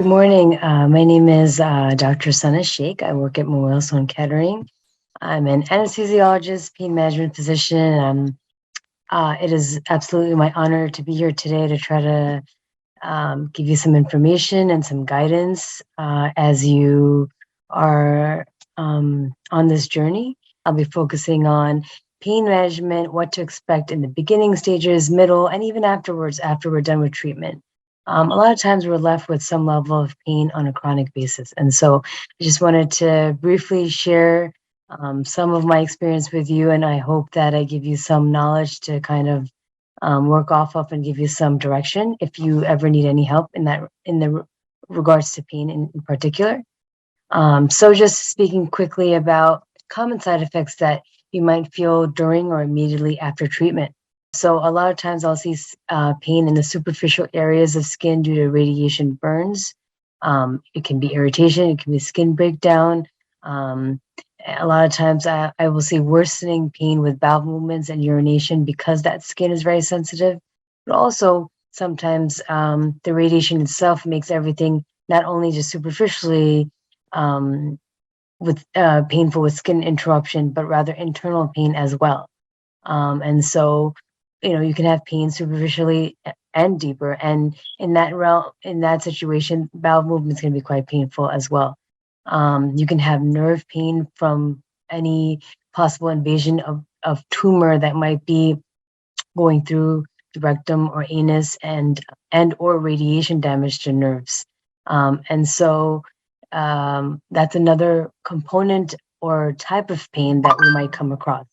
Good morning. My name is Dr. Sana Shaikh. I work at Sloan Kettering. I'm an anesthesiologist, pain management physician. It is absolutely my honor to be here today to try to give you some information and some guidance as you are on this journey. I'll be focusing on pain management, what to expect in the beginning stages, middle, and even afterwards, after we're done with treatment. A lot of times we're left with some level of pain on a chronic basis. And so I just wanted to briefly share some of my experience with you, and I hope that I give you some knowledge to kind of work off of and give you some direction if you ever need any help in the regards to pain in particular. So just speaking quickly about common side effects that you might feel during or immediately after treatment. So a lot of times I'll see pain in the superficial areas of skin due to radiation burns. It can be irritation, it can be skin breakdown. A lot of times I will see worsening pain with bowel movements and urination because that skin is very sensitive. But also sometimes the radiation itself makes everything not only just superficially with painful with skin interruption, but rather internal pain as well. And so, you can have pain superficially and deeper. And in that situation, bowel movements can be quite painful as well. You can have nerve pain from any possible invasion of tumor that might be going through the rectum or anus and or radiation damage to nerves. And so that's another component or type of pain that we might come across.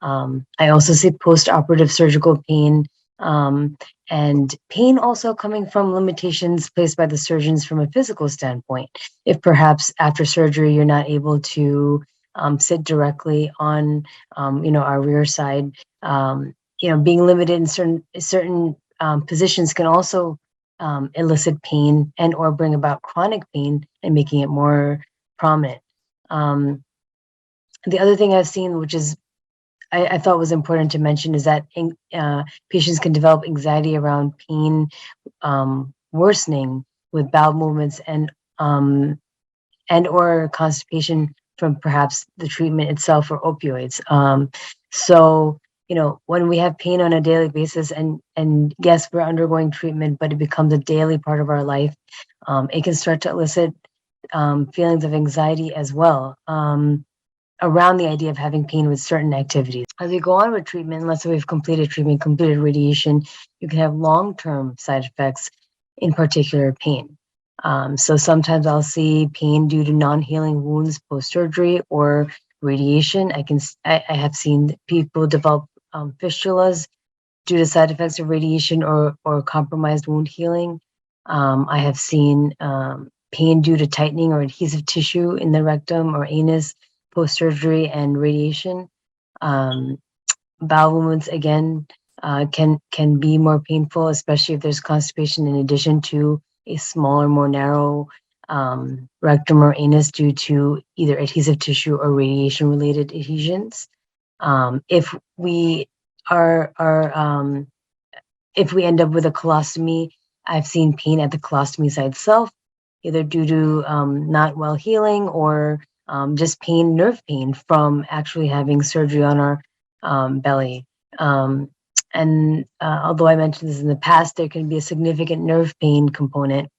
I also see post-operative surgical pain and pain also coming from limitations placed by the surgeons from a physical standpoint. If perhaps after surgery you're not able to sit directly on, our rear side, being limited in certain positions can also elicit pain and or bring about chronic pain and making it more prominent. The other thing I've seen, which is I thought was important to mention, is that patients can develop anxiety around pain worsening with bowel movements and or constipation from perhaps the treatment itself or opioids. So, when we have pain on a daily basis and yes, we're undergoing treatment, but it becomes a daily part of our life, it can start to elicit feelings of anxiety as well. Around the idea of having pain with certain activities. As we go on with treatment, let's say we've completed treatment, completed radiation, you can have long-term side effects, in particular pain. So sometimes I'll see pain due to non-healing wounds post-surgery or radiation. I have seen people develop fistulas due to side effects of radiation or compromised wound healing. I have seen pain due to tightening or adhesive tissue in the rectum or anus post-surgery and radiation. Bowel movements, again, can be more painful, especially if there's constipation in addition to a smaller, more narrow rectum or anus due to either adhesive tissue or radiation-related adhesions. If we end up with a colostomy, I've seen pain at the colostomy site itself, either due to not well healing or just nerve pain from actually having surgery on our belly. And although I mentioned this in the past, there can be a significant nerve pain component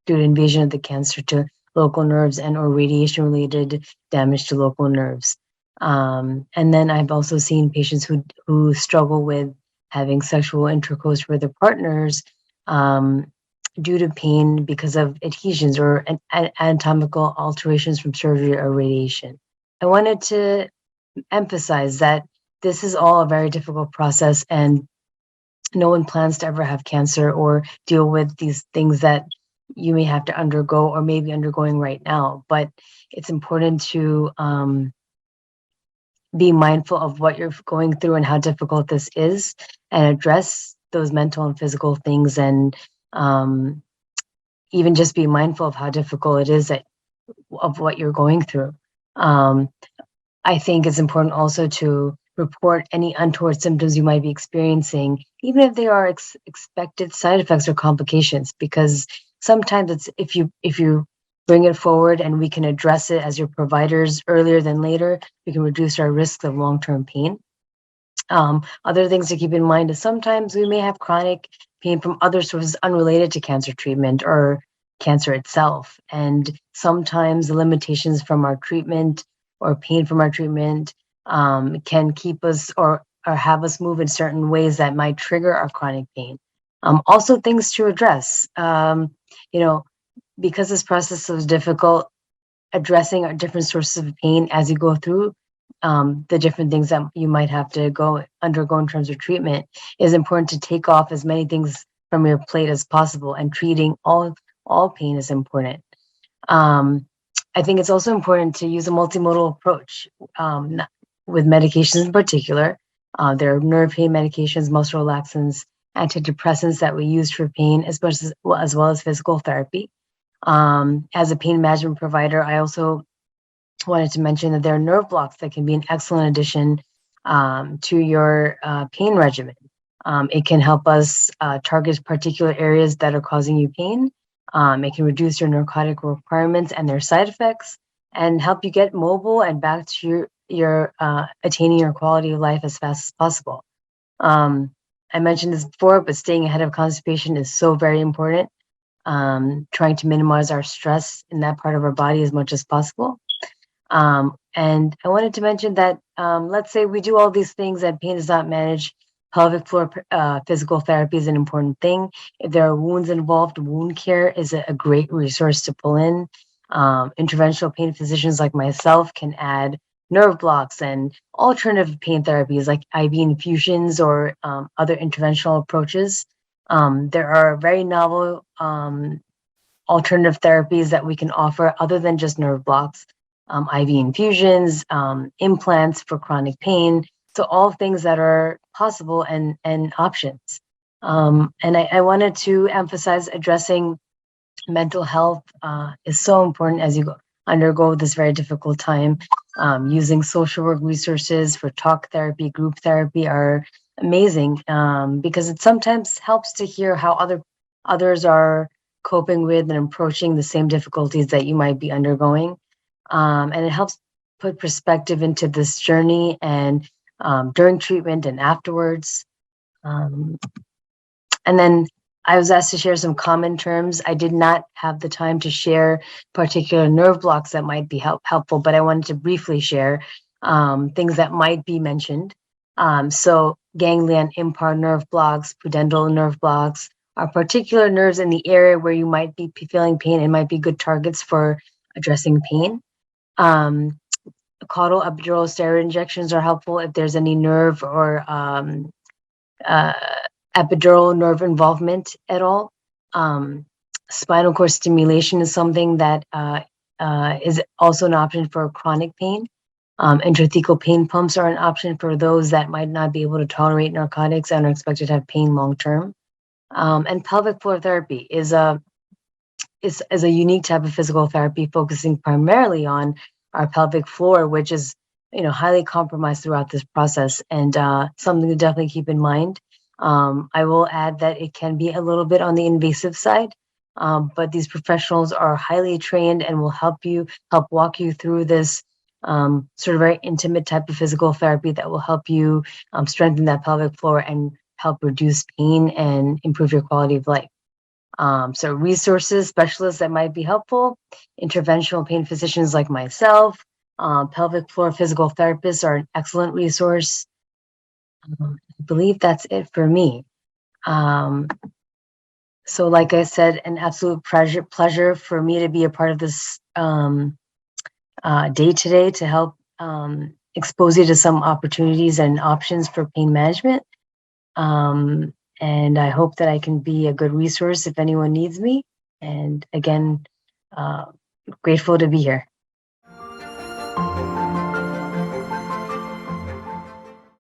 due to invasion of the cancer to local nerves and or radiation-related damage to local nerves. And then I've also seen patients who struggle with having sexual intercourse with their partners due to pain because of adhesions or anatomical alterations from surgery or radiation. I wanted to emphasize that this is all a very difficult process and no one plans to ever have cancer or deal with these things that you may have to undergo or maybe undergoing right now. But it's important to be mindful of what you're going through and how difficult this is and address those mental and physical things and even just be mindful of how difficult it is of what you're going through. I think it's important also to report any untoward symptoms you might be experiencing, even if they are expected side effects or complications, because sometimes it's if you bring it forward and we can address it as your providers earlier than later, we can reduce our risk of long-term pain. Other things to keep in mind is sometimes we may have chronic pain from other sources unrelated to cancer treatment or cancer itself. And sometimes the limitations from our treatment or pain from our treatment can keep us or have us move in certain ways that might trigger our chronic pain. Also things to address, you know, because this process is difficult, addressing our different sources of pain as you go through the different things that you might have to undergo in terms of treatment is important. To take off as many things from your plate as possible, and treating all pain is important. I think it's also important to use a multimodal approach with medications in particular. There are nerve pain medications, muscle relaxants, antidepressants that we use for pain, as well as physical therapy. As a pain management provider, I also wanted to mention that there are nerve blocks that can be an excellent addition to your pain regimen. It can help us target particular areas that are causing you pain. It can reduce your narcotic requirements and their side effects, and help you get mobile and back to your attaining your quality of life as fast as possible. I mentioned this before, but staying ahead of constipation is so very important. Trying to minimize our stress in that part of our body as much as possible. And I wanted to mention that, let's say we do all these things and pain is not managed. Pelvic floor physical therapy is an important thing. If there are wounds involved, wound care is a great resource to pull in. Interventional pain physicians like myself can add nerve blocks and alternative pain therapies like IV infusions or other interventional approaches. There are very novel alternative therapies that we can offer other than just nerve blocks. IV infusions, implants for chronic pain. So all things that are possible and options. And I wanted to emphasize addressing mental health is so important as you undergo this very difficult time. Using social work resources for talk therapy, group therapy are amazing because it sometimes helps to hear how others are coping with and approaching the same difficulties that you might be undergoing. And it helps put perspective into this journey and during treatment and afterwards. And then I was asked to share some common terms. I did not have the time to share particular nerve blocks that might be helpful, but I wanted to briefly share things that might be mentioned. So ganglion impar nerve blocks, pudendal nerve blocks are particular nerves in the area where you might be feeling pain and might be good targets for addressing pain. Caudal epidural steroid injections are helpful if there's any nerve or epidural nerve involvement at all. Spinal cord stimulation is something that is also an option for chronic pain. Intrathecal pain pumps are an option for those that might not be able to tolerate narcotics and are expected to have pain long term. And pelvic floor therapy is a unique type of physical therapy focusing primarily on our pelvic floor, which is highly compromised throughout this process, and something to definitely keep in mind. I will add that it can be a little bit on the invasive side, but these professionals are highly trained and will help walk you through this sort of very intimate type of physical therapy that will help you strengthen that pelvic floor and help reduce pain and improve your quality of life. So resources, specialists that might be helpful, interventional pain physicians like myself, pelvic floor physical therapists are an excellent resource. I believe that's it for me. So like I said, an absolute pleasure for me to be a part of this day today to help expose you to some opportunities and options for pain management. And I hope that I can be a good resource if anyone needs me. And again, grateful to be here.